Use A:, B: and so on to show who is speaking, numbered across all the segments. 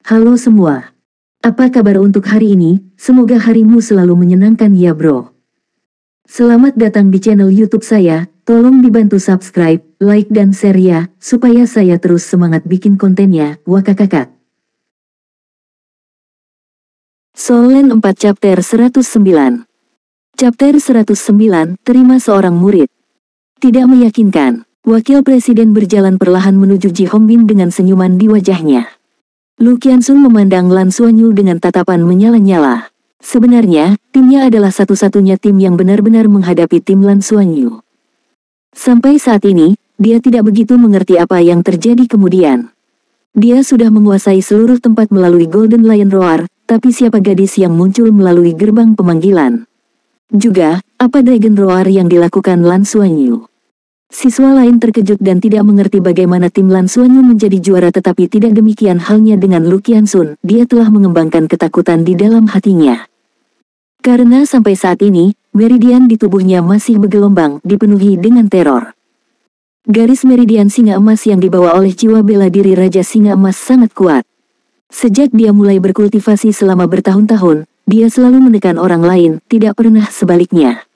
A: Halo semua. Apa kabar untuk hari ini? Semoga harimu selalu menyenangkan ya bro. Selamat datang di channel YouTube saya. Tolong dibantu subscribe, like dan share ya, supaya saya terus semangat bikin kontennya. Wakakakak. Soul Land 4 Chapter 109. Chapter 109, terima seorang murid. Tidak meyakinkan. Wakil Presiden berjalan perlahan menuju Ji Hongbin dengan senyuman di wajahnya. Lu Qiansun memandang Lan Xuanyu dengan tatapan menyala-nyala. Sebenarnya, timnya adalah satu-satunya tim yang benar-benar menghadapi tim Lan Xuanyu. Sampai saat ini, dia tidak begitu mengerti apa yang terjadi kemudian. Dia sudah menguasai seluruh tempat melalui Golden Lion Roar, tapi siapa gadis yang muncul melalui gerbang pemanggilan? Juga, apa Dragon Roar yang dilakukan Lan Xuanyu? Siswa lain terkejut dan tidak mengerti bagaimana tim Lan Xuanyu menjadi juara, tetapi tidak demikian halnya dengan Lu Qiansun. Dia telah mengembangkan ketakutan di dalam hatinya. Karena sampai saat ini, meridian di tubuhnya masih bergelombang, dipenuhi dengan teror. Garis meridian singa emas yang dibawa oleh jiwa bela diri Raja Singa Emas sangat kuat. Sejak dia mulai berkultivasi selama bertahun-tahun, dia selalu menekan orang lain, tidak pernah sebaliknya.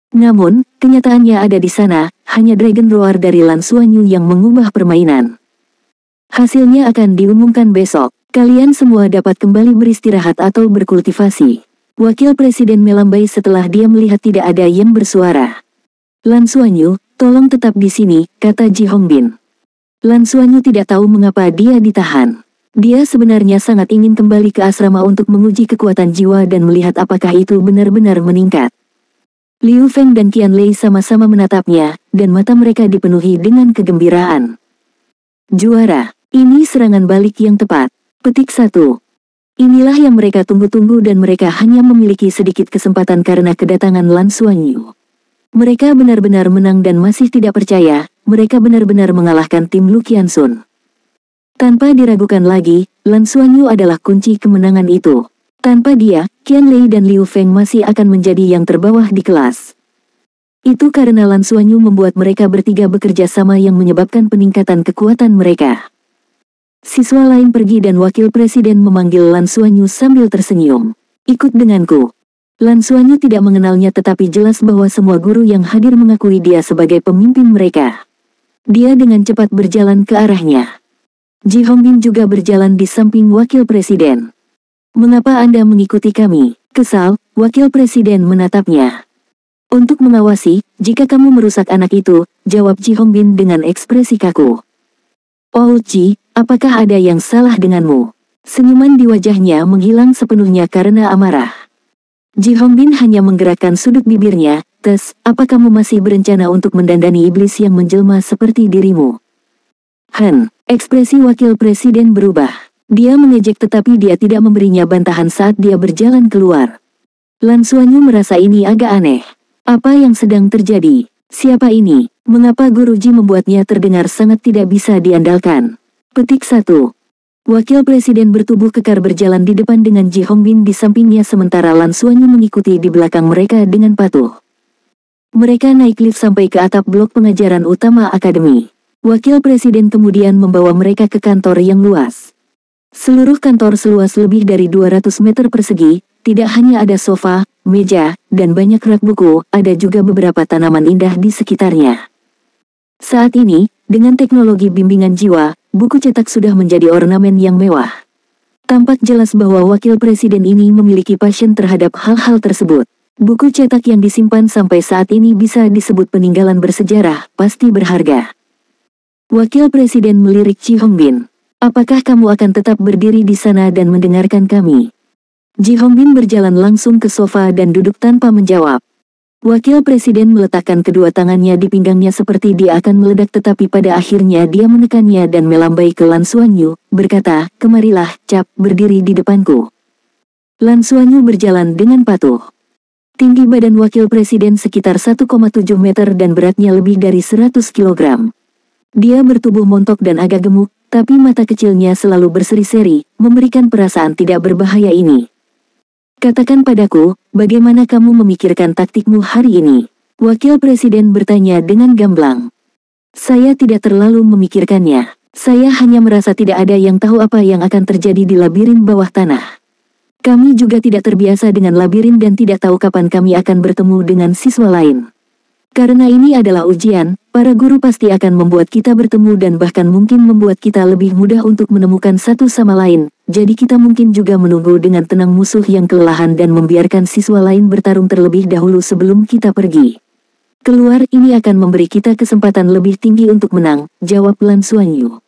A: Namun, kenyataannya ada di sana, hanya Dragon Roar dari Lan Xuanyu yang mengubah permainan. Hasilnya akan diumumkan besok. Kalian semua dapat kembali beristirahat atau berkultivasi. Wakil Presiden melambai setelah dia melihat tidak ada yang bersuara. Lan Xuanyu, tolong tetap di sini, kata Ji Hongbin. Lan Xuanyu tidak tahu mengapa dia ditahan. Dia sebenarnya sangat ingin kembali ke asrama untuk menguji kekuatan jiwa dan melihat apakah itu benar-benar meningkat. Liu Feng dan Qian Lei sama-sama menatapnya, dan mata mereka dipenuhi dengan kegembiraan. Juara, ini serangan balik yang tepat. Petik 1. Inilah yang mereka tunggu-tunggu dan mereka hanya memiliki sedikit kesempatan karena kedatangan Lan Xuanyu. Mereka benar-benar menang dan masih tidak percaya, mereka benar-benar mengalahkan tim Lu Qiansun. Tanpa diragukan lagi, Lan Xuanyu adalah kunci kemenangan itu. Tanpa dia, Qian Lei dan Liu Feng masih akan menjadi yang terbawah di kelas. Itu karena Lan Xuanyu membuat mereka bertiga bekerja sama yang menyebabkan peningkatan kekuatan mereka. Siswa lain pergi dan Wakil Presiden memanggil Lan Xuanyu sambil tersenyum. Ikut denganku. Lan Xuanyu tidak mengenalnya tetapi jelas bahwa semua guru yang hadir mengakui dia sebagai pemimpin mereka. Dia dengan cepat berjalan ke arahnya. Ji Hongbin juga berjalan di samping Wakil Presiden. Mengapa Anda mengikuti kami? Kesal, Wakil Presiden menatapnya. Untuk mengawasi, jika kamu merusak anak itu, jawab Ji Hongbin dengan ekspresi kaku. Oh Ji, apakah ada yang salah denganmu? Senyuman di wajahnya menghilang sepenuhnya karena amarah. Ji Hongbin hanya menggerakkan sudut bibirnya, tes, apa kamu masih berencana untuk mendandani iblis yang menjelma seperti dirimu? Ekspresi Wakil Presiden berubah. Dia mengejek tetapi dia tidak memberinya bantahan saat dia berjalan keluar. Lan Xuanyu merasa ini agak aneh. Apa yang sedang terjadi? Siapa ini? Mengapa Guruji membuatnya terdengar sangat tidak bisa diandalkan? Petik 1. Wakil Presiden bertubuh kekar berjalan di depan dengan Ji Hongbin di sampingnya sementara Lan Xuanyu mengikuti di belakang mereka dengan patuh. Mereka naik lift sampai ke atap blok pengajaran utama akademi. Wakil Presiden kemudian membawa mereka ke kantor yang luas. Seluruh kantor seluas lebih dari 200 meter persegi, tidak hanya ada sofa, meja, dan banyak rak buku, ada juga beberapa tanaman indah di sekitarnya. Saat ini, dengan teknologi bimbingan jiwa, buku cetak sudah menjadi ornamen yang mewah. Tampak jelas bahwa Wakil Presiden ini memiliki passion terhadap hal-hal tersebut. Buku cetak yang disimpan sampai saat ini bisa disebut peninggalan bersejarah, pasti berharga. Wakil Presiden melirik Ji Hongbin. Apakah kamu akan tetap berdiri di sana dan mendengarkan kami? Ji Hongbin berjalan langsung ke sofa dan duduk tanpa menjawab. Wakil Presiden meletakkan kedua tangannya di pinggangnya seperti dia akan meledak tetapi pada akhirnya dia menekannya dan melambai ke Lan Xuanyu, berkata, kemarilah, Cap, berdiri di depanku. Lan Xuanyu berjalan dengan patuh. Tinggi badan Wakil Presiden sekitar 1,7 meter dan beratnya lebih dari 100 kg. Dia bertubuh montok dan agak gemuk, tapi mata kecilnya selalu berseri-seri, memberikan perasaan tidak berbahaya ini. Katakan padaku, bagaimana kamu memikirkan taktikmu hari ini? Wakil Presiden bertanya dengan gamblang. Saya tidak terlalu memikirkannya. Saya hanya merasa tidak ada yang tahu apa yang akan terjadi di labirin bawah tanah. Kami juga tidak terbiasa dengan labirin dan tidak tahu kapan kami akan bertemu dengan siswa lain. Karena ini adalah ujian, para guru pasti akan membuat kita bertemu dan bahkan mungkin membuat kita lebih mudah untuk menemukan satu sama lain, jadi kita mungkin juga menunggu dengan tenang musuh yang kelelahan dan membiarkan siswa lain bertarung terlebih dahulu sebelum kita pergi. Keluar ini akan memberi kita kesempatan lebih tinggi untuk menang, jawab Lan Xuanyu.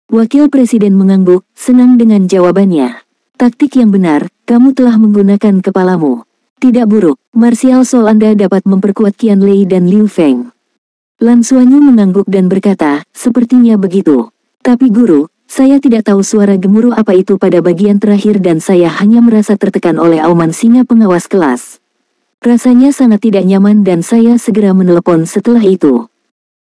A: Wakil Presiden mengangguk, senang dengan jawabannya. Taktik yang benar, kamu telah menggunakan kepalamu. Tidak buruk, martial soul Anda dapat memperkuat Qian Lei dan Liu Feng. Lan Xuanyu mengangguk dan berkata, sepertinya begitu. Tapi guru, saya tidak tahu suara gemuruh apa itu pada bagian terakhir dan saya hanya merasa tertekan oleh auman singa pengawas kelas. Rasanya sangat tidak nyaman dan saya segera menelepon setelah itu.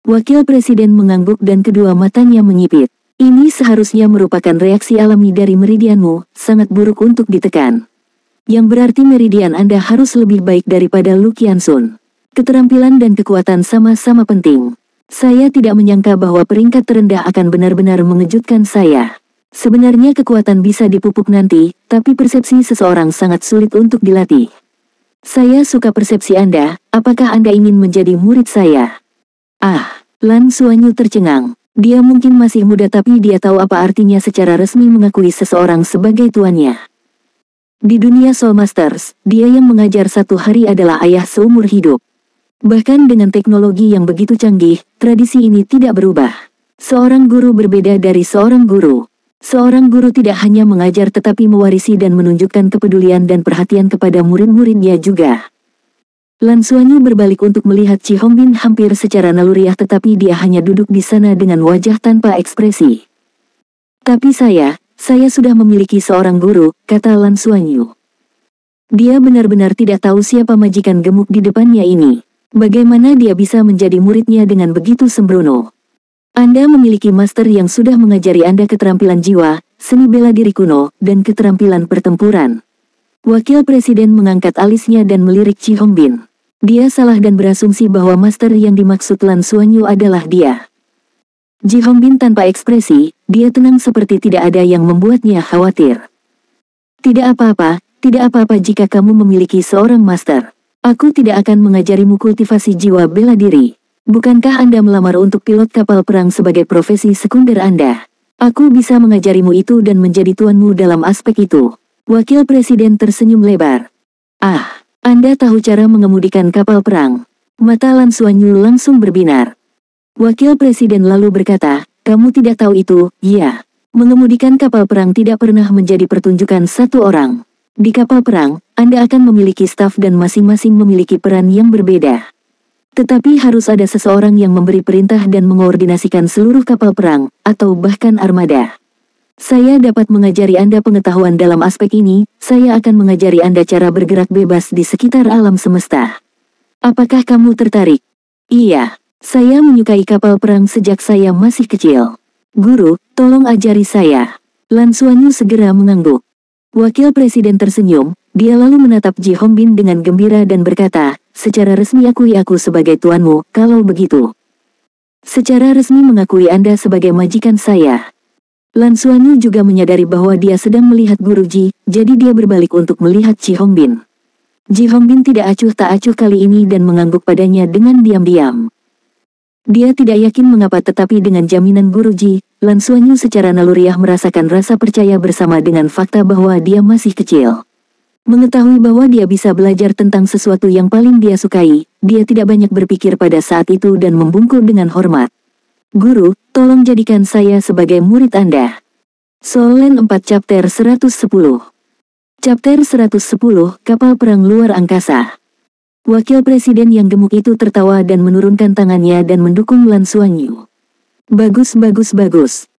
A: Wakil Presiden mengangguk dan kedua matanya menyipit. Ini seharusnya merupakan reaksi alami dari meridianmu, sangat buruk untuk ditekan. Yang berarti meridian Anda harus lebih baik daripada Lu Qianxun. Keterampilan dan kekuatan sama-sama penting. Saya tidak menyangka bahwa peringkat terendah akan benar-benar mengejutkan saya. Sebenarnya kekuatan bisa dipupuk nanti, tapi persepsi seseorang sangat sulit untuk dilatih. Saya suka persepsi Anda, apakah Anda ingin menjadi murid saya? Lan Xuanyu tercengang. Dia mungkin masih muda tapi dia tahu apa artinya secara resmi mengakui seseorang sebagai tuannya. Di dunia Soul Masters, dia yang mengajar satu hari adalah ayah seumur hidup. Bahkan dengan teknologi yang begitu canggih, tradisi ini tidak berubah. Seorang guru berbeda dari seorang guru. Seorang guru tidak hanya mengajar tetapi mewarisi dan menunjukkan kepedulian dan perhatian kepada murid-muridnya juga. Lan Xuanyu berbalik untuk melihat Chi Hongbin hampir secara naluriah tetapi dia hanya duduk di sana dengan wajah tanpa ekspresi. Tapi saya sudah memiliki seorang guru, kata Lan Xuanyu. Dia benar-benar tidak tahu siapa majikan gemuk di depannya ini. Bagaimana dia bisa menjadi muridnya dengan begitu sembrono? Anda memiliki master yang sudah mengajari Anda keterampilan jiwa, seni bela diri kuno, dan keterampilan pertempuran. Wakil Presiden mengangkat alisnya dan melirik Chi Hongbin. Dia salah dan berasumsi bahwa master yang dimaksud Lan Xuanyu adalah dia. Chi Hongbin tanpa ekspresi, dia tenang seperti tidak ada yang membuatnya khawatir. Tidak apa-apa jika kamu memiliki seorang master. Aku tidak akan mengajarimu kultivasi jiwa bela diri. Bukankah Anda melamar untuk pilot kapal perang sebagai profesi sekunder Anda? Aku bisa mengajarimu itu dan menjadi tuanmu dalam aspek itu. Wakil Presiden tersenyum lebar. Anda tahu cara mengemudikan kapal perang. Mata Lan Xuanyu langsung berbinar. Wakil Presiden lalu berkata, kamu tidak tahu itu, ya. Mengemudikan kapal perang tidak pernah menjadi pertunjukan satu orang. Di kapal perang, Anda akan memiliki staf dan masing-masing memiliki peran yang berbeda. Tetapi harus ada seseorang yang memberi perintah dan mengkoordinasikan seluruh kapal perang, atau bahkan armada. Saya dapat mengajari Anda pengetahuan dalam aspek ini, saya akan mengajari Anda cara bergerak bebas di sekitar alam semesta. Apakah kamu tertarik? Iya, saya menyukai kapal perang sejak saya masih kecil. Guru, tolong ajari saya. Lan Xuanyu segera mengangguk. Wakil Presiden tersenyum, dia lalu menatap Chi Hongbin dengan gembira dan berkata, secara resmi akui aku sebagai tuanmu, kalau begitu. Secara resmi mengakui Anda sebagai majikan saya. Lan Xuanyu juga menyadari bahwa dia sedang melihat Guru Ji, jadi dia berbalik untuk melihat Chi Hongbin. Chi Hongbin tidak acuh tak acuh kali ini dan mengangguk padanya dengan diam-diam. Dia tidak yakin mengapa tetapi dengan jaminan Guru Ji, Lan Xuanyu secara naluriah merasakan rasa percaya bersama dengan fakta bahwa dia masih kecil. Mengetahui bahwa dia bisa belajar tentang sesuatu yang paling dia sukai, dia tidak banyak berpikir pada saat itu dan membungkuk dengan hormat. Guru, tolong jadikan saya sebagai murid Anda. Soul Land 4 Chapter 110. Chapter 110, Kapal Perang Luar Angkasa. Wakil Presiden yang gemuk itu tertawa dan menurunkan tangannya dan mendukung Lan Xuanyu. Bagus.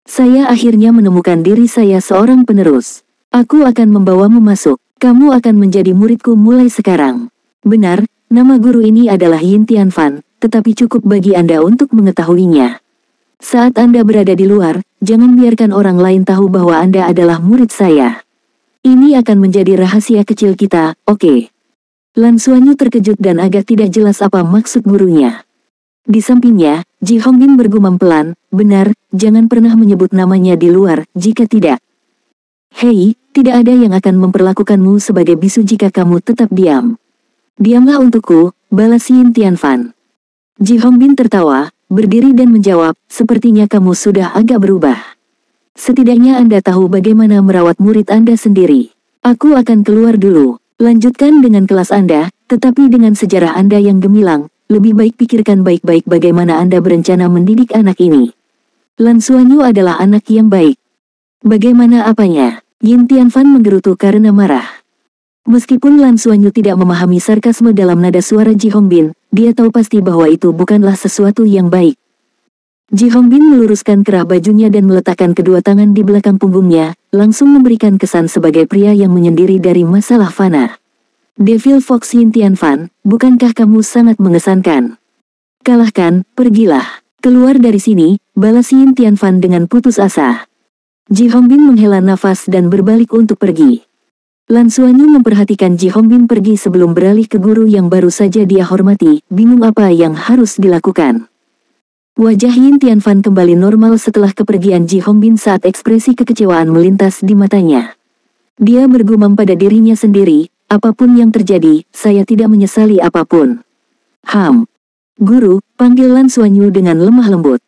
A: Saya akhirnya menemukan diri saya seorang penerus. Aku akan membawamu masuk. Kamu akan menjadi muridku mulai sekarang. Benar, nama guru ini adalah Yin Tianfan, tetapi cukup bagi Anda untuk mengetahuinya. Saat Anda berada di luar, jangan biarkan orang lain tahu bahwa Anda adalah murid saya. Ini akan menjadi rahasia kecil kita, oke? Lan Xuanyu terkejut dan agak tidak jelas apa maksud gurunya. Di sampingnya, Ji Hongbin bergumam pelan, benar, jangan pernah menyebut namanya di luar, jika tidak. Hei, tidak ada yang akan memperlakukanmu sebagai bisu jika kamu tetap diam. Diamlah untukku, balas Yin Tianfan. Ji Hongbin tertawa, berdiri dan menjawab, sepertinya kamu sudah agak berubah. Setidaknya Anda tahu bagaimana merawat murid Anda sendiri. Aku akan keluar dulu. Lanjutkan dengan kelas Anda, tetapi dengan sejarah Anda yang gemilang, lebih baik pikirkan baik-baik bagaimana Anda berencana mendidik anak ini. Lan Xuanyu adalah anak yang baik. Bagaimana apanya? Yin Tianfan menggerutu karena marah. Meskipun Lan Xuanyu tidak memahami sarkasme dalam nada suara Ji Hongbin, dia tahu pasti bahwa itu bukanlah sesuatu yang baik. Ji Hongbin meluruskan kerah bajunya dan meletakkan kedua tangan di belakang punggungnya, langsung memberikan kesan sebagai pria yang menyendiri dari masalah fana. Devil Fox Yin Tianfan, bukankah kamu sangat mengesankan? Kalahkan, pergilah. Keluar dari sini, balas Yin Tianfan dengan putus asa. Ji Hongbin menghela nafas dan berbalik untuk pergi. Lan Xuanyu memperhatikan Ji Hongbin pergi sebelum beralih ke guru yang baru saja dia hormati, bingung apa yang harus dilakukan. Wajah Yin Tianfan kembali normal setelah kepergian Ji Hongbin saat ekspresi kekecewaan melintas di matanya. Dia bergumam pada dirinya sendiri, apapun yang terjadi, saya tidak menyesali apapun. Guru, panggil Lan Xuanyu dengan lemah lembut.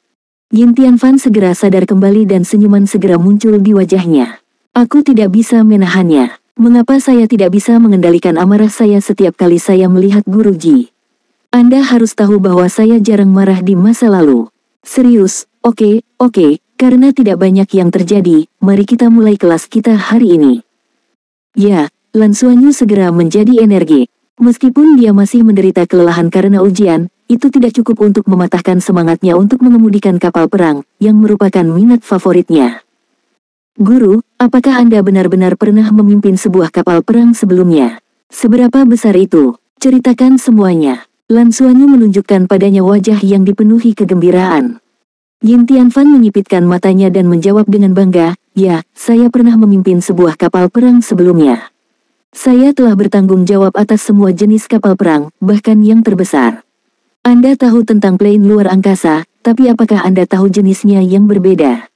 A: Yin Tianfan segera sadar kembali dan senyuman segera muncul di wajahnya. Aku tidak bisa menahannya. Mengapa saya tidak bisa mengendalikan amarah saya setiap kali saya melihat Guru Ji? Anda harus tahu bahwa saya jarang marah di masa lalu. Serius, oke, karena tidak banyak yang terjadi, mari kita mulai kelas kita hari ini. Ya, Lan Xuanyu segera menjadi energi. Meskipun dia masih menderita kelelahan karena ujian, itu tidak cukup untuk mematahkan semangatnya untuk mengemudikan kapal perang, yang merupakan minat favoritnya. Guru, apakah Anda benar-benar pernah memimpin sebuah kapal perang sebelumnya? Seberapa besar itu? Ceritakan semuanya. Lan Xuanyu menunjukkan padanya wajah yang dipenuhi kegembiraan. Yin Tianfan menyipitkan matanya dan menjawab dengan bangga, ya, saya pernah memimpin sebuah kapal perang sebelumnya. Saya telah bertanggung jawab atas semua jenis kapal perang, bahkan yang terbesar. Anda tahu tentang plane luar angkasa, tapi apakah Anda tahu jenisnya yang berbeda?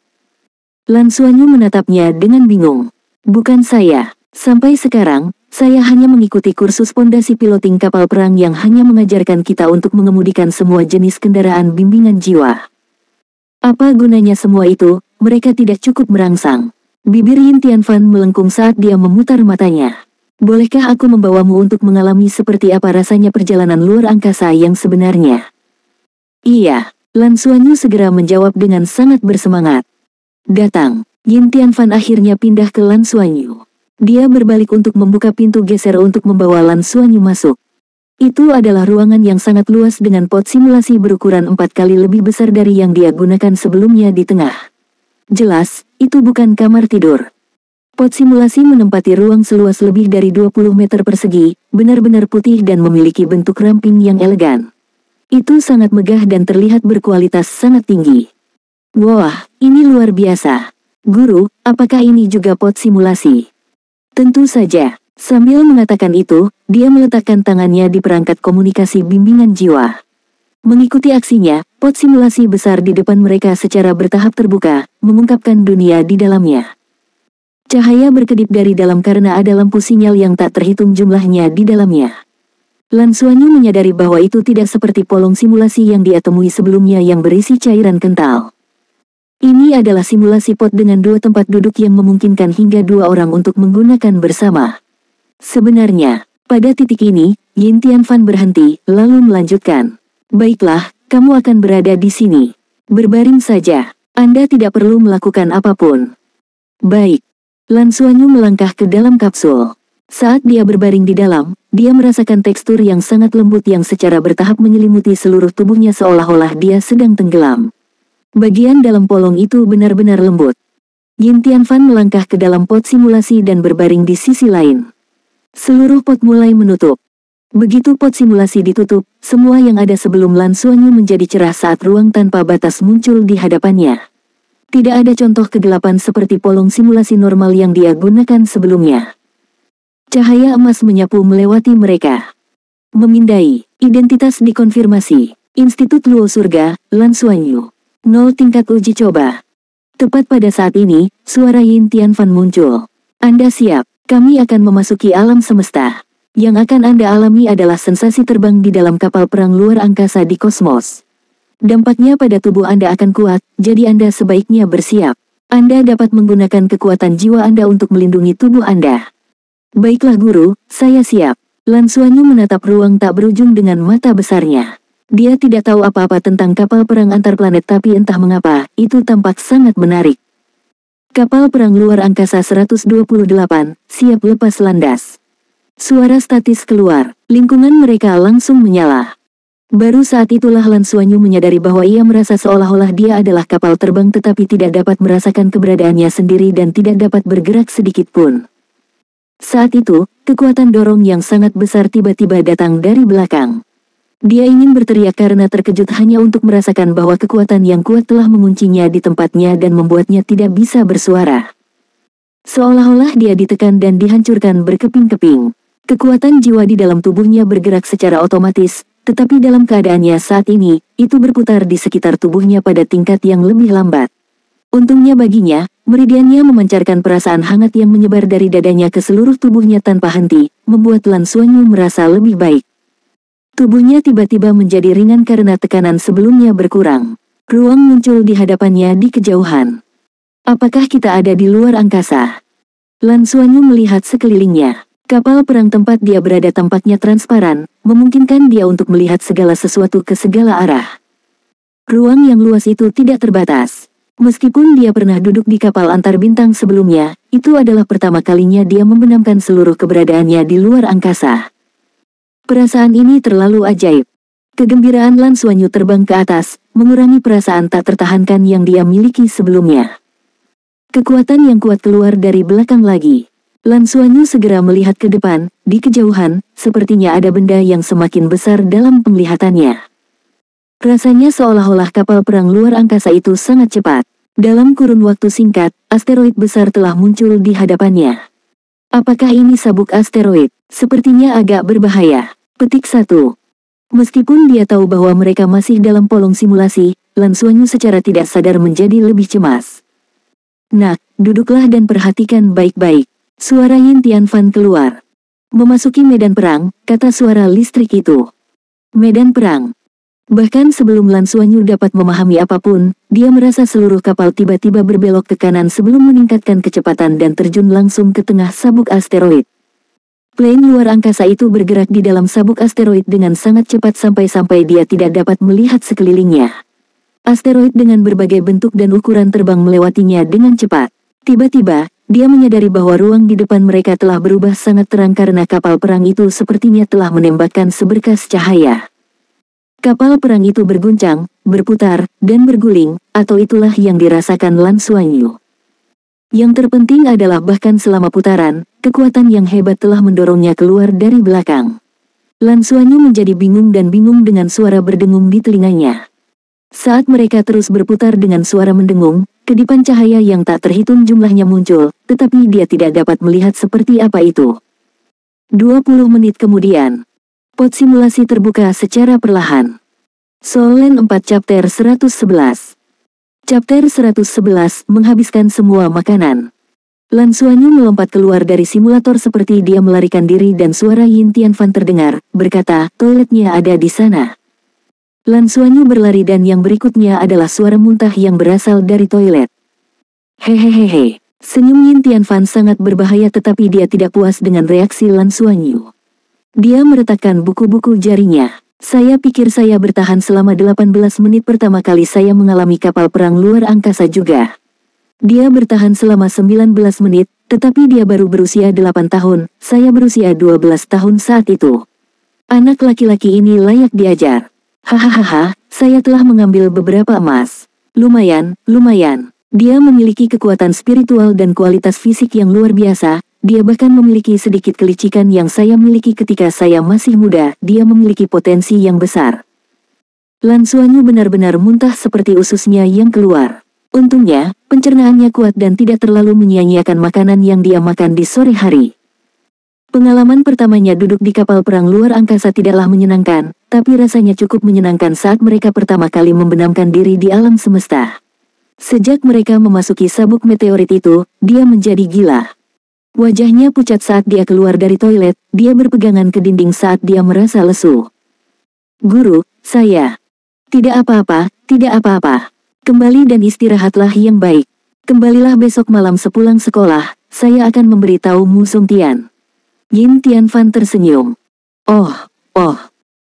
A: Lan Xuanyu menatapnya dengan bingung. Bukan saya. Sampai sekarang, saya hanya mengikuti kursus pondasi piloting kapal perang yang hanya mengajarkan kita untuk mengemudikan semua jenis kendaraan bimbingan jiwa. Apa gunanya semua itu? Mereka tidak cukup merangsang. Bibir Yin Tianfan melengkung saat dia memutar matanya. Bolehkah aku membawamu untuk mengalami seperti apa rasanya perjalanan luar angkasa yang sebenarnya? Iya, Lan Xuanyu segera menjawab dengan sangat bersemangat. Datang. Yin Tianfan akhirnya pindah ke Lan Xuanyu. Dia berbalik untuk membuka pintu geser untuk membawa Lan Xuanyu masuk. Itu adalah ruangan yang sangat luas dengan pot simulasi berukuran 4 kali lebih besar dari yang dia gunakan sebelumnya di tengah. Jelas, itu bukan kamar tidur. Pot simulasi menempati ruang seluas lebih dari 20 meter persegi, benar-benar putih dan memiliki bentuk ramping yang elegan. Itu sangat megah dan terlihat berkualitas sangat tinggi. Wah, ini luar biasa. Guru, apakah ini juga pot simulasi? Tentu saja. Sambil mengatakan itu, dia meletakkan tangannya di perangkat komunikasi bimbingan jiwa. Mengikuti aksinya, pot simulasi besar di depan mereka secara bertahap terbuka, mengungkapkan dunia di dalamnya. Cahaya berkedip dari dalam karena ada lampu sinyal yang tak terhitung jumlahnya di dalamnya. Lan Xuanyu menyadari bahwa itu tidak seperti polong simulasi yang dia temui sebelumnya yang berisi cairan kental. Ini adalah simulasi pot dengan 2 tempat duduk yang memungkinkan hingga 2 orang untuk menggunakan bersama. Sebenarnya, pada titik ini, Yin Tianfan berhenti, lalu melanjutkan. Baiklah, kamu akan berada di sini. Berbaring saja. Anda tidak perlu melakukan apapun. Baik. Lan Xuanyu melangkah ke dalam kapsul. Saat dia berbaring di dalam, dia merasakan tekstur yang sangat lembut yang secara bertahap menyelimuti seluruh tubuhnya seolah-olah dia sedang tenggelam. Bagian dalam polong itu benar-benar lembut. Yin Tianfan melangkah ke dalam pot simulasi dan berbaring di sisi lain. Seluruh pot mulai menutup. Begitu pot simulasi ditutup, semua yang ada sebelum Lan Xuanyu menjadi cerah saat ruang tanpa batas muncul di hadapannya. Tidak ada contoh kegelapan seperti polong simulasi normal yang dia gunakan sebelumnya. Cahaya emas menyapu melewati mereka. Memindai, identitas dikonfirmasi. Institut Luo Surga, Lan Xuanyu. 0 tingkat uji coba. Tepat pada saat ini, suara Yin Tianfan muncul. Anda siap? Kami akan memasuki alam semesta. Yang akan Anda alami adalah sensasi terbang di dalam kapal perang luar angkasa di kosmos. Dampaknya pada tubuh Anda akan kuat, jadi Anda sebaiknya bersiap. Anda dapat menggunakan kekuatan jiwa Anda untuk melindungi tubuh Anda. Baiklah guru, saya siap. Lan Xuanyu menatap ruang tak berujung dengan mata besarnya. Dia tidak tahu apa-apa tentang kapal perang antar planet tapi entah mengapa, itu tampak sangat menarik. Kapal perang luar angkasa 128, siap lepas landas. Suara statis keluar, lingkungan mereka langsung menyala. Baru saat itulah Lan Xuanyu menyadari bahwa ia merasa seolah-olah dia adalah kapal terbang tetapi tidak dapat merasakan keberadaannya sendiri dan tidak dapat bergerak sedikit pun. Saat itu, kekuatan dorong yang sangat besar tiba-tiba datang dari belakang. Dia ingin berteriak karena terkejut hanya untuk merasakan bahwa kekuatan yang kuat telah menguncinya di tempatnya dan membuatnya tidak bisa bersuara. Seolah-olah dia ditekan dan dihancurkan berkeping-keping. Kekuatan jiwa di dalam tubuhnya bergerak secara otomatis, tetapi dalam keadaannya saat ini, itu berputar di sekitar tubuhnya pada tingkat yang lebih lambat. Untungnya baginya, meridiannya memancarkan perasaan hangat yang menyebar dari dadanya ke seluruh tubuhnya tanpa henti, membuat Lan Xuanyu merasa lebih baik. Tubuhnya tiba-tiba menjadi ringan karena tekanan sebelumnya berkurang. Ruang muncul di hadapannya di kejauhan. Apakah kita ada di luar angkasa? Lan Xuanyu melihat sekelilingnya. Kapal perang tempat dia berada tampaknya transparan, memungkinkan dia untuk melihat segala sesuatu ke segala arah. Ruang yang luas itu tidak terbatas. Meskipun dia pernah duduk di kapal antar bintang sebelumnya, itu adalah pertama kalinya dia membenamkan seluruh keberadaannya di luar angkasa. Perasaan ini terlalu ajaib. Kegembiraan Lan Xuanyu terbang ke atas, mengurangi perasaan tak tertahankan yang dia miliki sebelumnya. Kekuatan yang kuat keluar dari belakang lagi. Lan Xuanyu segera melihat ke depan, di kejauhan, sepertinya ada benda yang semakin besar dalam penglihatannya. Rasanya seolah-olah kapal perang luar angkasa itu sangat cepat. Dalam kurun waktu singkat, asteroid besar telah muncul di hadapannya. Apakah ini sabuk asteroid? Sepertinya agak berbahaya. Petik 1. Meskipun dia tahu bahwa mereka masih dalam polong simulasi, Lan Xuanyu secara tidak sadar menjadi lebih cemas. Nak, duduklah dan perhatikan baik-baik. Suara Yin Tianfan keluar. Memasuki medan perang, kata suara listrik itu. Medan perang. Bahkan sebelum Lan Xuanyu dapat memahami apapun, dia merasa seluruh kapal tiba-tiba berbelok ke kanan sebelum meningkatkan kecepatan dan terjun langsung ke tengah sabuk asteroid. Plane luar angkasa itu bergerak di dalam sabuk asteroid dengan sangat cepat sampai-sampai dia tidak dapat melihat sekelilingnya. Asteroid dengan berbagai bentuk dan ukuran terbang melewatinya dengan cepat. Tiba-tiba, dia menyadari bahwa ruang di depan mereka telah berubah sangat terang karena kapal perang itu sepertinya telah menembakkan seberkas cahaya. Kapal perang itu berguncang, berputar, dan berguling, atau itulah yang dirasakan Lan Xuanyu. Yang terpenting adalah bahkan selama putaran, kekuatan yang hebat telah mendorongnya keluar dari belakang. Lan Xuanyu menjadi bingung dan bingung dengan suara berdengung di telinganya. Saat mereka terus berputar dengan suara mendengung, kedipan cahaya yang tak terhitung jumlahnya muncul, tetapi dia tidak dapat melihat seperti apa itu. 20 menit kemudian, pot simulasi terbuka secara perlahan. Solen 4 Chapter 111. Chapter 111 menghabiskan semua makanan. Lan Xuanyu melompat keluar dari simulator seperti dia melarikan diri dan suara Yin Tianfan terdengar, berkata, toiletnya ada di sana. Lan Xuanyu berlari dan yang berikutnya adalah suara muntah yang berasal dari toilet. Hehehehe. Senyum Yin Tianfan sangat berbahaya tetapi dia tidak puas dengan reaksi Lan Xuanyu. Dia meretakkan buku-buku jarinya. Saya pikir saya bertahan selama 18 menit pertama kali saya mengalami kapal perang luar angkasa juga. Dia bertahan selama 19 menit, tetapi dia baru berusia 8 tahun, saya berusia 12 tahun saat itu. Anak laki-laki ini layak diajar. Hahaha, saya telah mengambil beberapa emas. Lumayan, lumayan. Dia memiliki kekuatan spiritual dan kualitas fisik yang luar biasa. Dia bahkan memiliki sedikit kelicikan yang saya miliki ketika saya masih muda, dia memiliki potensi yang besar. Lan Xuanyu benar-benar muntah seperti ususnya yang keluar. Untungnya, pencernaannya kuat dan tidak terlalu menyia-nyiakan makanan yang dia makan di sore hari. Pengalaman pertamanya duduk di kapal perang luar angkasa tidaklah menyenangkan, tapi rasanya cukup menyenangkan saat mereka pertama kali membenamkan diri di alam semesta. Sejak mereka memasuki sabuk meteorit itu, dia menjadi gila. Wajahnya pucat saat dia keluar dari toilet, dia berpegangan ke dinding saat dia merasa lesu. Guru, saya. Tidak apa-apa, tidak apa-apa. Kembali dan istirahatlah yang baik. Kembalilah besok malam sepulang sekolah, saya akan memberitahu Mu Sung Tian. Yin Tianfan tersenyum. Oh.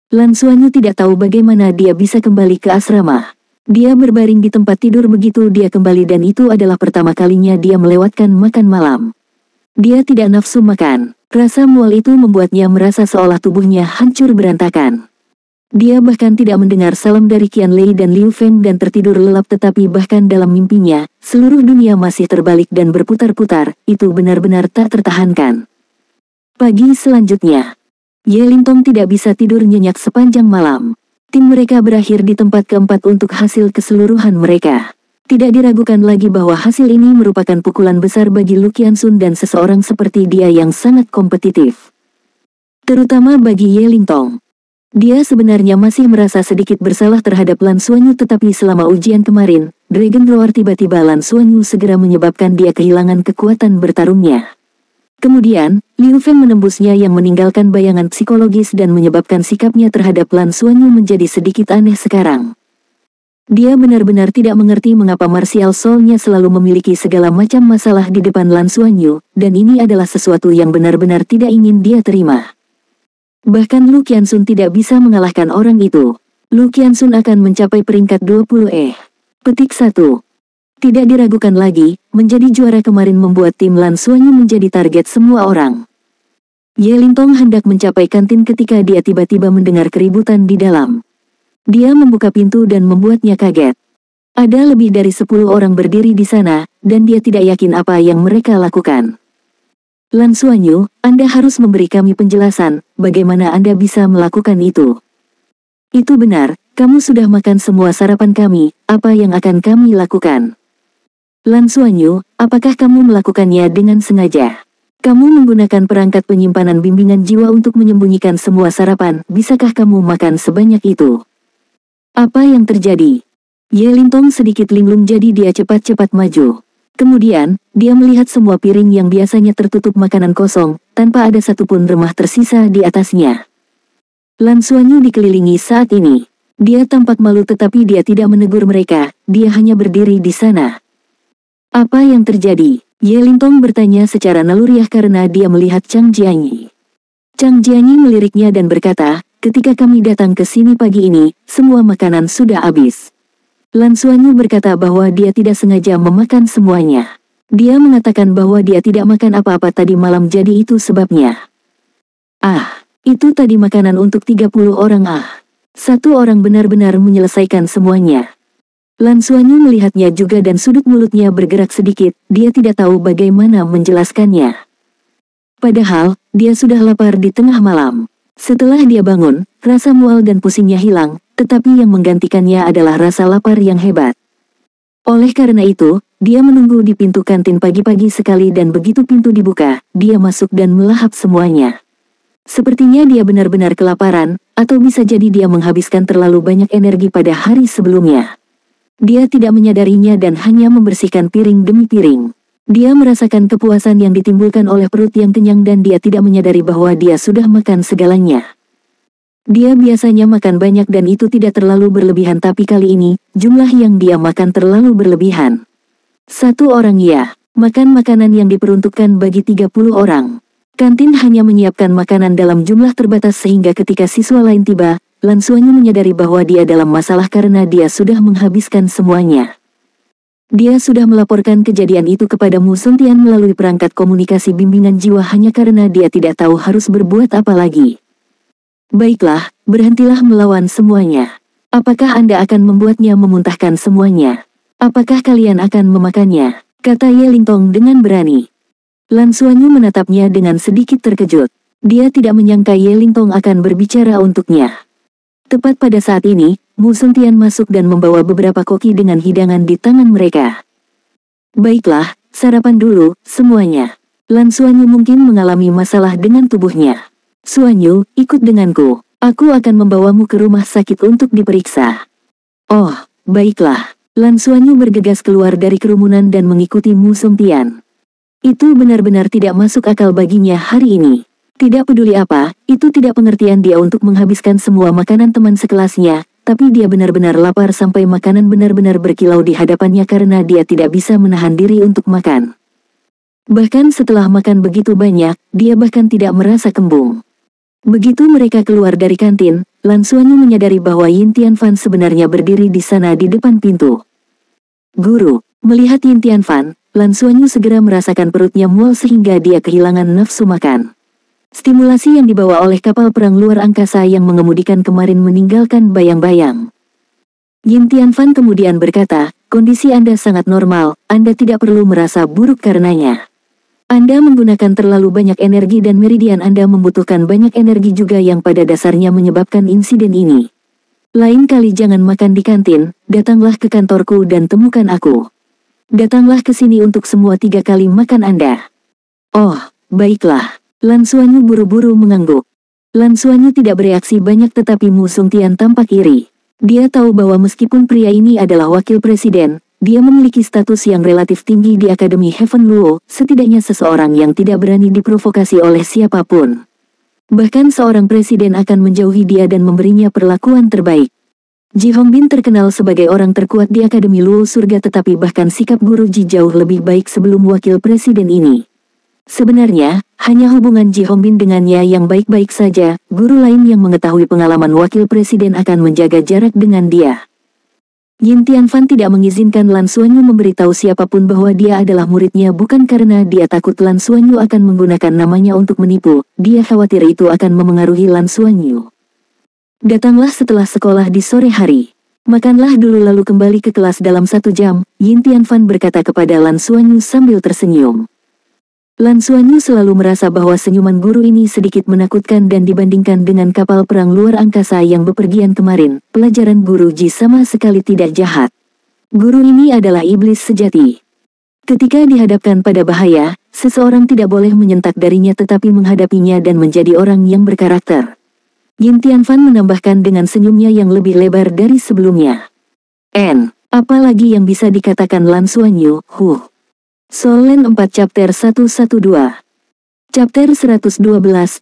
A: Lan Xuanyu tidak tahu bagaimana dia bisa kembali ke asrama. Dia berbaring di tempat tidur begitu dia kembali dan itu adalah pertama kalinya dia melewatkan makan malam. Dia tidak nafsu makan. Rasa mual itu membuatnya merasa seolah tubuhnya hancur berantakan. Dia bahkan tidak mendengar salam dari Qian Lei dan Liu Feng dan tertidur lelap tetapi bahkan dalam mimpinya, seluruh dunia masih terbalik dan berputar-putar, itu benar-benar tak tertahankan. Pagi selanjutnya, Ye Lintong tidak bisa tidur nyenyak sepanjang malam. Tim mereka berakhir di tempat keempat untuk hasil keseluruhan mereka. Tidak diragukan lagi bahwa hasil ini merupakan pukulan besar bagi Lu Qianxun dan seseorang seperti dia yang sangat kompetitif. Terutama bagi Ye Lintong. Dia sebenarnya masih merasa sedikit bersalah terhadap Lan Xuanyu tetapi selama ujian kemarin, Dragon Roar tiba-tiba Lan Xuanyu segera menyebabkan dia kehilangan kekuatan bertarungnya. Kemudian, Liu Feng menembusnya yang meninggalkan bayangan psikologis dan menyebabkan sikapnya terhadap Lan Xuanyu menjadi sedikit aneh sekarang. Dia benar-benar tidak mengerti mengapa martial soul-nya selalu memiliki segala macam masalah di depan Lan Xuanyu, dan ini adalah sesuatu yang benar-benar tidak ingin dia terima. Bahkan Lu Qianxun tidak bisa mengalahkan orang itu. Lu Qianxun akan mencapai peringkat 20. Petik 1. Tidak diragukan lagi, menjadi juara kemarin membuat tim Lan Xuanyu menjadi target semua orang. Ye Lintong hendak mencapai kantin ketika dia tiba-tiba mendengar keributan di dalam. Dia membuka pintu dan membuatnya kaget. Ada lebih dari 10 orang berdiri di sana, dan dia tidak yakin apa yang mereka lakukan. Lan Xuanyu, Anda harus memberi kami penjelasan, bagaimana Anda bisa melakukan itu. Itu benar, kamu sudah makan semua sarapan kami, apa yang akan kami lakukan? Lan Xuanyu, apakah kamu melakukannya dengan sengaja? Kamu menggunakan perangkat penyimpanan bimbingan jiwa untuk menyembunyikan semua sarapan, bisakah kamu makan sebanyak itu? Apa yang terjadi? Ye Lintong sedikit linglung jadi dia cepat-cepat maju. Kemudian, dia melihat semua piring yang biasanya tertutup makanan kosong, tanpa ada satupun remah tersisa di atasnya. Lan Xuanyu dikelilingi saat ini. Dia tampak malu tetapi dia tidak menegur mereka, dia hanya berdiri di sana. Apa yang terjadi? Ye Lintong bertanya secara naluriah karena dia melihat Chang Jianyi. Chang Jianyi meliriknya dan berkata, ketika kami datang ke sini pagi ini, semua makanan sudah habis. Lan Xuanyu berkata bahwa dia tidak sengaja memakan semuanya. Dia mengatakan bahwa dia tidak makan apa-apa tadi malam jadi itu sebabnya. Itu tadi makanan untuk 30 orang. Satu orang benar-benar menyelesaikan semuanya. Lan Xuanyu melihatnya juga dan sudut mulutnya bergerak sedikit, dia tidak tahu bagaimana menjelaskannya. Padahal, dia sudah lapar di tengah malam. Setelah dia bangun, rasa mual dan pusingnya hilang, tetapi yang menggantikannya adalah rasa lapar yang hebat. Oleh karena itu, dia menunggu di pintu kantin pagi-pagi sekali dan begitu pintu dibuka, dia masuk dan melahap semuanya. Sepertinya dia benar-benar kelaparan, atau bisa jadi dia menghabiskan terlalu banyak energi pada hari sebelumnya. Dia tidak menyadarinya dan hanya membersihkan piring demi piring. Dia merasakan kepuasan yang ditimbulkan oleh perut yang kenyang dan dia tidak menyadari bahwa dia sudah makan segalanya. Dia biasanya makan banyak dan itu tidak terlalu berlebihan tapi kali ini, jumlah yang dia makan terlalu berlebihan. Satu orang makan makanan yang diperuntukkan bagi 30 orang. Kantin hanya menyiapkan makanan dalam jumlah terbatas sehingga ketika siswa lain tiba, Lan Xuanyu menyadari bahwa dia dalam masalah karena dia sudah menghabiskan semuanya. Dia sudah melaporkan kejadian itu kepada Mu Sung Tian melalui perangkat komunikasi bimbingan jiwa hanya karena dia tidak tahu harus berbuat apa lagi. Baiklah, berhentilah melawan semuanya. Apakah Anda akan membuatnya memuntahkan semuanya? Apakah kalian akan memakannya? Kata Ye Lintong dengan berani. Lan Xuanyu menatapnya dengan sedikit terkejut. Dia tidak menyangka Ye Lintong akan berbicara untuknya. Tepat pada saat ini, Mu Sung Tian masuk dan membawa beberapa koki dengan hidangan di tangan mereka. Baiklah, sarapan dulu, semuanya. Lan Xuanyu mungkin mengalami masalah dengan tubuhnya. Xuanyu, ikut denganku. Aku akan membawamu ke rumah sakit untuk diperiksa. Oh, baiklah. Lan Xuanyu bergegas keluar dari kerumunan dan mengikuti Mu Songtian. Itu benar-benar tidak masuk akal baginya hari ini. Tidak peduli apa, itu tidak pengertian dia untuk menghabiskan semua makanan teman sekelasnya, tapi dia benar-benar lapar sampai makanan benar-benar berkilau di hadapannya karena dia tidak bisa menahan diri untuk makan. Bahkan setelah makan begitu banyak, dia bahkan tidak merasa kembung. Begitu mereka keluar dari kantin, Lan Xuanyu menyadari bahwa Yin Tianfan sebenarnya berdiri di sana di depan pintu. Guru, melihat Yin Tianfan, Lan Xuanyu segera merasakan perutnya mual sehingga dia kehilangan nafsu makan. Stimulasi yang dibawa oleh kapal perang luar angkasa yang mengemudikan kemarin meninggalkan bayang-bayang. Yin Tianfan kemudian berkata, kondisi Anda sangat normal, Anda tidak perlu merasa buruk karenanya. Anda menggunakan terlalu banyak energi dan meridian Anda membutuhkan banyak energi juga yang pada dasarnya menyebabkan insiden ini. Lain kali jangan makan di kantin, datanglah ke kantorku dan temukan aku. Datanglah ke sini untuk semua 3 kali makan Anda. Oh, baiklah. Lan Xuanyu buru-buru mengangguk. Lan Xuanyu tidak bereaksi banyak tetapi Mu Songtian tampak iri. Dia tahu bahwa meskipun pria ini adalah wakil presiden, dia memiliki status yang relatif tinggi di Akademi Heaven Luo, setidaknya seseorang yang tidak berani diprovokasi oleh siapapun. Bahkan seorang presiden akan menjauhi dia dan memberinya perlakuan terbaik. Ji Hongbin terkenal sebagai orang terkuat di Akademi Luo Surga tetapi bahkan sikap Guru Ji jauh lebih baik sebelum wakil presiden ini. Sebenarnya, hanya hubungan Ji Hongbin dengannya yang baik-baik saja, guru lain yang mengetahui pengalaman wakil presiden akan menjaga jarak dengan dia. Yin Tianfan tidak mengizinkan Lan Xuanyu memberitahu siapapun bahwa dia adalah muridnya bukan karena dia takut Lan Xuanyu akan menggunakan namanya untuk menipu, dia khawatir itu akan memengaruhi Lan Xuanyu. Datanglah setelah sekolah di sore hari. Makanlah dulu lalu kembali ke kelas dalam 1 jam, Yin Tianfan berkata kepada Lan Xuanyu sambil tersenyum. Lan Xuanyu selalu merasa bahwa senyuman guru ini sedikit menakutkan dan dibandingkan dengan kapal perang luar angkasa yang bepergian kemarin, pelajaran Guru Ji sama sekali tidak jahat. Guru ini adalah iblis sejati. Ketika dihadapkan pada bahaya, seseorang tidak boleh menyentak darinya tetapi menghadapinya dan menjadi orang yang berkarakter. Yin Tianfan menambahkan dengan senyumnya yang lebih lebar dari sebelumnya. Apalagi yang bisa dikatakan Lan Xuanyu, Solen 4 Chapter 112 Chapter 112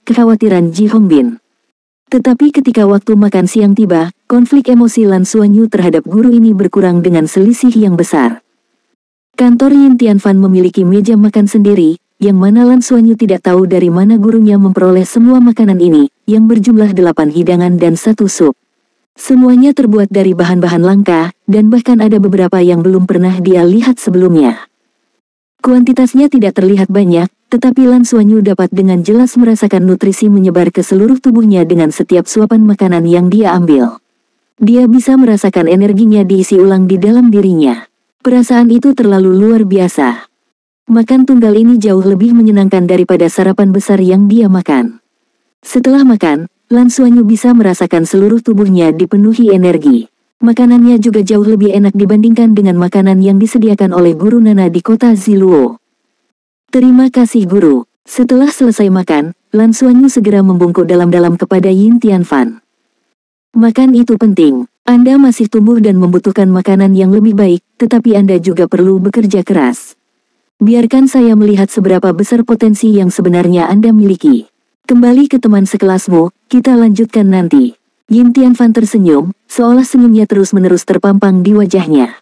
A: Kekhawatiran Ji Hongbin. Tetapi ketika waktu makan siang tiba, konflik emosi Lan Xuanyu terhadap guru ini berkurang dengan selisih yang besar. Kantor Yin Tianfan memiliki meja makan sendiri, yang mana Lan Xuanyu tidak tahu dari mana gurunya memperoleh semua makanan ini, yang berjumlah 8 hidangan dan 1 sup. Semuanya terbuat dari bahan-bahan langka, dan bahkan ada beberapa yang belum pernah dia lihat sebelumnya. Kuantitasnya tidak terlihat banyak, tetapi Lan Xuanyu dapat dengan jelas merasakan nutrisi menyebar ke seluruh tubuhnya dengan setiap suapan makanan yang dia ambil. Dia bisa merasakan energinya diisi ulang di dalam dirinya. Perasaan itu terlalu luar biasa. Makan tunggal ini jauh lebih menyenangkan daripada sarapan besar yang dia makan. Setelah makan, Lan Xuanyu bisa merasakan seluruh tubuhnya dipenuhi energi. Makanannya juga jauh lebih enak dibandingkan dengan makanan yang disediakan oleh Guru Nana di kota Ziluo. Terima kasih guru. Setelah selesai makan, Lan Xuanyu segera membungkuk dalam-dalam kepada Yin Tianfan. Makan itu penting. Anda masih tumbuh dan membutuhkan makanan yang lebih baik, tetapi Anda juga perlu bekerja keras. Biarkan saya melihat seberapa besar potensi yang sebenarnya Anda miliki. Kembali ke teman sekelasmu, kita lanjutkan nanti. Yin Tianfan tersenyum, seolah senyumnya terus-menerus terpampang di wajahnya.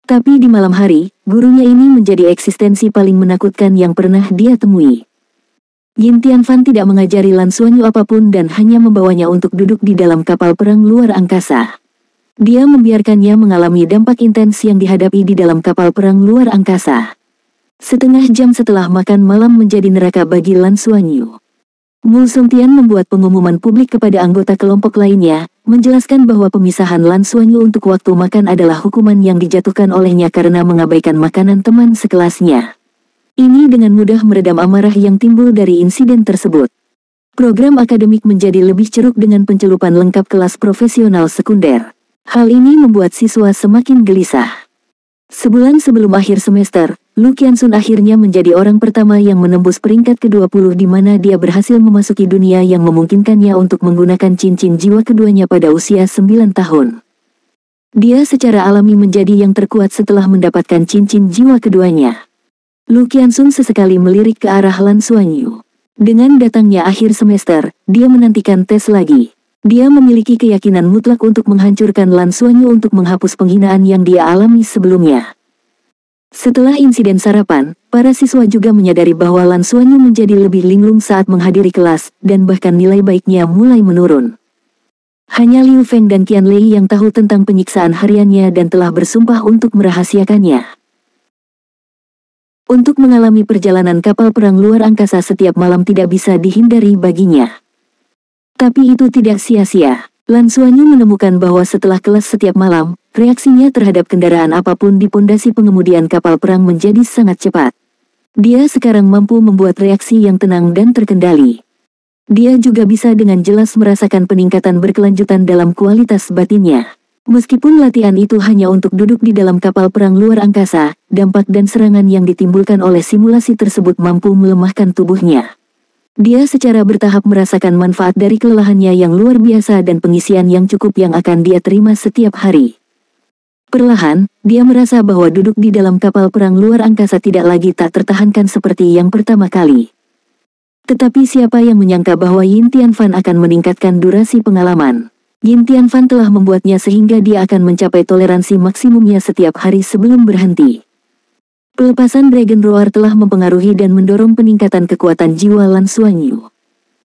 A: Tapi di malam hari, gurunya ini menjadi eksistensi paling menakutkan yang pernah dia temui. Yin Tianfan tidak mengajari Lan Xuanyu apapun dan hanya membawanya untuk duduk di dalam kapal perang luar angkasa. Dia membiarkannya mengalami dampak intens yang dihadapi di dalam kapal perang luar angkasa. Setengah jam setelah makan malam menjadi neraka bagi Lan Xuanyu. Mu Songtian membuat pengumuman publik kepada anggota kelompok lainnya, menjelaskan bahwa pemisahan Lan Xuanyu untuk waktu makan adalah hukuman yang dijatuhkan olehnya karena mengabaikan makanan teman sekelasnya. Ini dengan mudah meredam amarah yang timbul dari insiden tersebut. Program akademik menjadi lebih ceruk dengan pencelupan lengkap kelas profesional sekunder. Hal ini membuat siswa semakin gelisah. Sebulan sebelum akhir semester, Lu Qianxun akhirnya menjadi orang pertama yang menembus peringkat ke-20 di mana dia berhasil memasuki dunia yang memungkinkannya untuk menggunakan cincin jiwa keduanya pada usia 9 tahun. Dia secara alami menjadi yang terkuat setelah mendapatkan cincin jiwa keduanya. Lu Qianxun sesekali melirik ke arah Lan Xuanyu. Dengan datangnya akhir semester, dia menantikan tes lagi. Dia memiliki keyakinan mutlak untuk menghancurkan Lan Xuanyu untuk menghapus penghinaan yang dia alami sebelumnya. Setelah insiden sarapan, para siswa juga menyadari bahwa Lan Xuanyu menjadi lebih linglung saat menghadiri kelas, dan bahkan nilai baiknya mulai menurun. Hanya Liu Feng dan Qian Lei yang tahu tentang penyiksaan hariannya dan telah bersumpah untuk merahasiakannya. Untuk mengalami perjalanan kapal perang luar angkasa setiap malam tidak bisa dihindari baginya. Tapi itu tidak sia-sia. Lan Xuanyu menemukan bahwa setelah kelas setiap malam, reaksinya terhadap kendaraan apapun di pondasi pengemudian kapal perang menjadi sangat cepat. Dia sekarang mampu membuat reaksi yang tenang dan terkendali. Dia juga bisa dengan jelas merasakan peningkatan berkelanjutan dalam kualitas batinnya. Meskipun latihan itu hanya untuk duduk di dalam kapal perang luar angkasa, dampak dan serangan yang ditimbulkan oleh simulasi tersebut mampu melemahkan tubuhnya. Dia secara bertahap merasakan manfaat dari kelelahannya yang luar biasa dan pengisian yang cukup yang akan dia terima setiap hari. Perlahan, dia merasa bahwa duduk di dalam kapal perang luar angkasa tidak lagi tak tertahankan seperti yang pertama kali. Tetapi siapa yang menyangka bahwa Yin Tianfan akan meningkatkan durasi pengalaman. Yin Tianfan telah membuatnya sehingga dia akan mencapai toleransi maksimumnya setiap hari sebelum berhenti. Pelepasan Dragon Roar telah mempengaruhi dan mendorong peningkatan kekuatan jiwa Lan Xuanyu.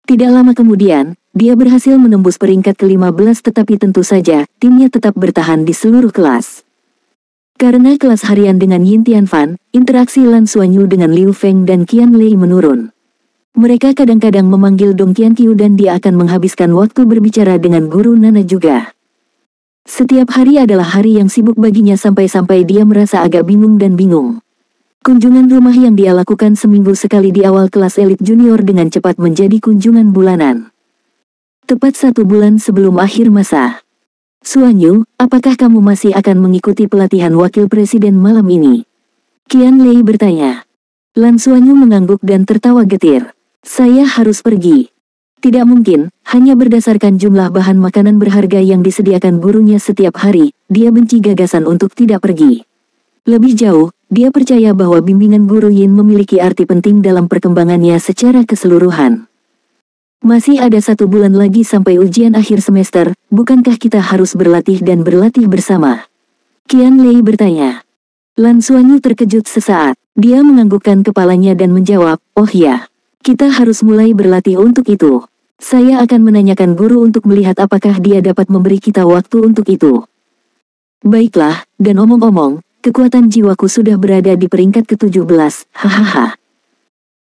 A: Tidak lama kemudian, dia berhasil menembus peringkat ke-15 tetapi tentu saja, timnya tetap bertahan di seluruh kelas. Karena kelas harian dengan Yin Tianfan, interaksi Lan Xuanyu dengan Liu Feng dan Qian Lei menurun. Mereka kadang-kadang memanggil Dong Qianqiu dan dia akan menghabiskan waktu berbicara dengan guru Nana juga. Setiap hari adalah hari yang sibuk baginya sampai-sampai dia merasa agak bingung dan bingung. Kunjungan rumah yang dia lakukan seminggu sekali di awal kelas elit junior dengan cepat menjadi kunjungan bulanan. Tepat 1 bulan sebelum akhir masa. Xuanyu, apakah kamu masih akan mengikuti pelatihan wakil presiden malam ini? Qian Lei bertanya. Lan Xuanyu mengangguk dan tertawa getir. Saya harus pergi. Tidak mungkin, hanya berdasarkan jumlah bahan makanan berharga yang disediakan gurunya setiap hari, dia benci gagasan untuk tidak pergi. Lebih jauh, dia percaya bahwa bimbingan guru Yin memiliki arti penting dalam perkembangannya secara keseluruhan. Masih ada 1 bulan lagi sampai ujian akhir semester, bukankah kita harus berlatih dan berlatih bersama? Qian Lei bertanya. Lan Xuanyu terkejut sesaat. Dia menganggukkan kepalanya dan menjawab, oh ya, kita harus mulai berlatih untuk itu. Saya akan menanyakan guru untuk melihat apakah dia dapat memberi kita waktu untuk itu. Baiklah, dan omong-omong, kekuatan jiwaku sudah berada di peringkat ke-17, hahaha.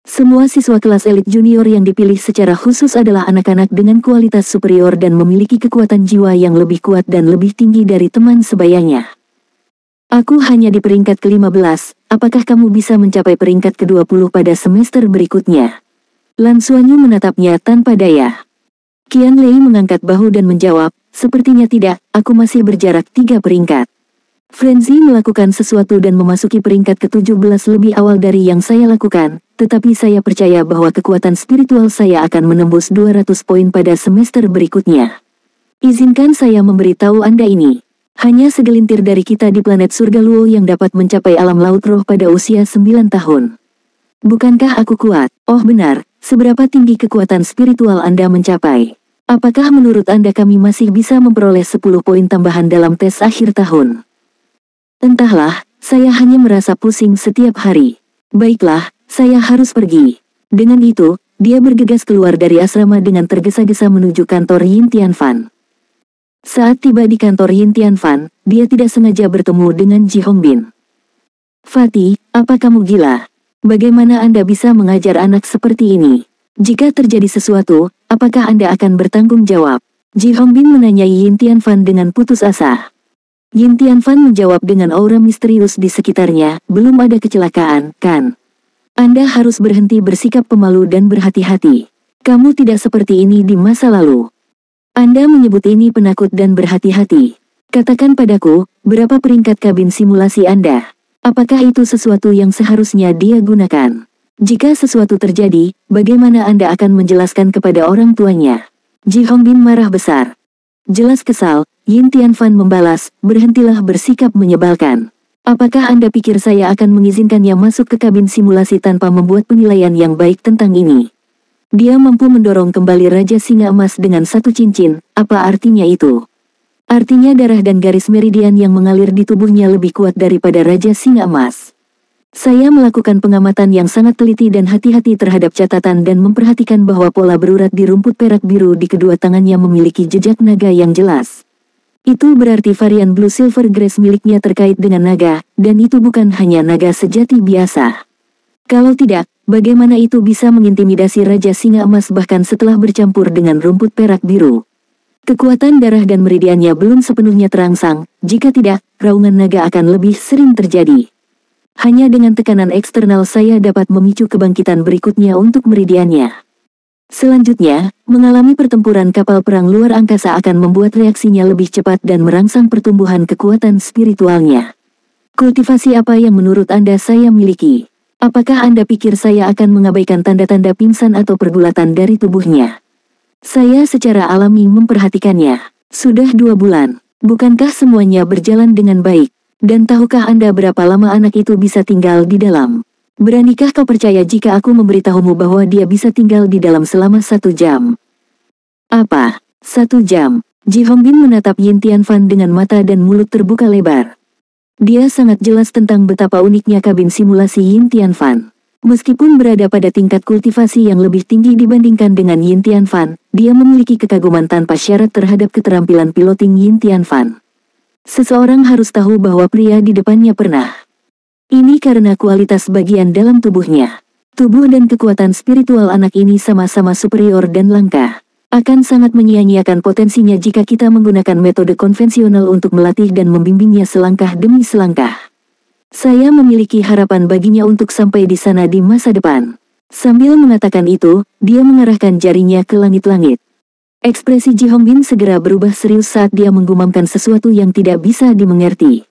A: Semua siswa kelas elit junior yang dipilih secara khusus adalah anak-anak dengan kualitas superior dan memiliki kekuatan jiwa yang lebih kuat dan lebih tinggi dari teman sebayanya. Aku hanya di peringkat ke-15, apakah kamu bisa mencapai peringkat ke-20 pada semester berikutnya? Lan Xuanyu menatapnya tanpa daya. Qian Lei mengangkat bahu dan menjawab, sepertinya tidak, aku masih berjarak 3 peringkat. Frenzy melakukan sesuatu dan memasuki peringkat ke-17 lebih awal dari yang saya lakukan, tetapi saya percaya bahwa kekuatan spiritual saya akan menembus 200 poin pada semester berikutnya. Izinkan saya memberitahu Anda ini. Hanya segelintir dari kita di planet surga Luo yang dapat mencapai alam laut roh pada usia 9 tahun. Bukankah aku kuat? Oh benar, seberapa tinggi kekuatan spiritual Anda mencapai? Apakah menurut Anda kami masih bisa memperoleh 10 poin tambahan dalam tes akhir tahun? Entahlah, saya hanya merasa pusing setiap hari. Baiklah, saya harus pergi. Dengan itu, dia bergegas keluar dari asrama dengan tergesa-gesa menuju kantor Yin Tianfan. Saat tiba di kantor Yin Tianfan, dia tidak sengaja bertemu dengan Ji Hongbin. Fatih, apa kamu gila? Bagaimana Anda bisa mengajar anak seperti ini? Jika terjadi sesuatu, apakah Anda akan bertanggung jawab? Ji Hongbin menanyai Yin Tianfan dengan putus asa. Yin Tianfan menjawab dengan aura misterius di sekitarnya, belum ada kecelakaan, kan? Anda harus berhenti bersikap pemalu dan berhati-hati. Kamu tidak seperti ini di masa lalu. Anda menyebut ini penakut dan berhati-hati. Katakan padaku, berapa peringkat kabin simulasi Anda? Apakah itu sesuatu yang seharusnya dia gunakan? Jika sesuatu terjadi, bagaimana Anda akan menjelaskan kepada orang tuanya? Ji Hongbin marah besar. Jelas kesal, Yin Tianfan membalas, berhentilah bersikap menyebalkan. Apakah Anda pikir saya akan mengizinkannya masuk ke kabin simulasi tanpa membuat penilaian yang baik tentang ini? Dia mampu mendorong kembali Raja Singa Emas dengan satu cincin, apa artinya itu? Artinya darah dan garis meridian yang mengalir di tubuhnya lebih kuat daripada Raja Singa Emas. Saya melakukan pengamatan yang sangat teliti dan hati-hati terhadap catatan dan memperhatikan bahwa pola berurat di rumput perak biru di kedua tangannya memiliki jejak naga yang jelas. Itu berarti varian Blue Silver Grace miliknya terkait dengan naga, dan itu bukan hanya naga sejati biasa. Kalau tidak, bagaimana itu bisa mengintimidasi Raja Singa Emas bahkan setelah bercampur dengan rumput perak biru? Kekuatan darah dan meridiannya belum sepenuhnya terangsang, jika tidak, raungan naga akan lebih sering terjadi. Hanya dengan tekanan eksternal saya dapat memicu kebangkitan berikutnya untuk meridiannya. Selanjutnya, mengalami pertempuran kapal perang luar angkasa akan membuat reaksinya lebih cepat dan merangsang pertumbuhan kekuatan spiritualnya. Kultivasi apa yang menurut Anda saya miliki? Apakah Anda pikir saya akan mengabaikan tanda-tanda pingsan atau pergulatan dari tubuhnya? Saya secara alami memperhatikannya. Sudah 2 bulan. Bukankah semuanya berjalan dengan baik? Dan tahukah Anda berapa lama anak itu bisa tinggal di dalam? Beranikah kau percaya jika aku memberitahumu bahwa dia bisa tinggal di dalam selama 1 jam? Apa? 1 jam? Ji Hongbin menatap Yin Tianfan dengan mata dan mulut terbuka lebar. Dia sangat jelas tentang betapa uniknya kabin simulasi Yin Tianfan. Meskipun berada pada tingkat kultivasi yang lebih tinggi dibandingkan dengan Yin Tianfan, dia memiliki kekaguman tanpa syarat terhadap keterampilan piloting Yin Tianfan. Seseorang harus tahu bahwa pria di depannya pernah. Ini karena kualitas bagian dalam tubuhnya. Tubuh dan kekuatan spiritual anak ini sama-sama superior dan langka. Akan sangat menyia-nyiakan potensinya jika kita menggunakan metode konvensional untuk melatih dan membimbingnya selangkah demi selangkah. Saya memiliki harapan baginya untuk sampai di sana di masa depan. Sambil mengatakan itu, dia mengarahkan jarinya ke langit-langit. Ekspresi Ji Hongbin segera berubah serius saat dia menggumamkan sesuatu yang tidak bisa dimengerti.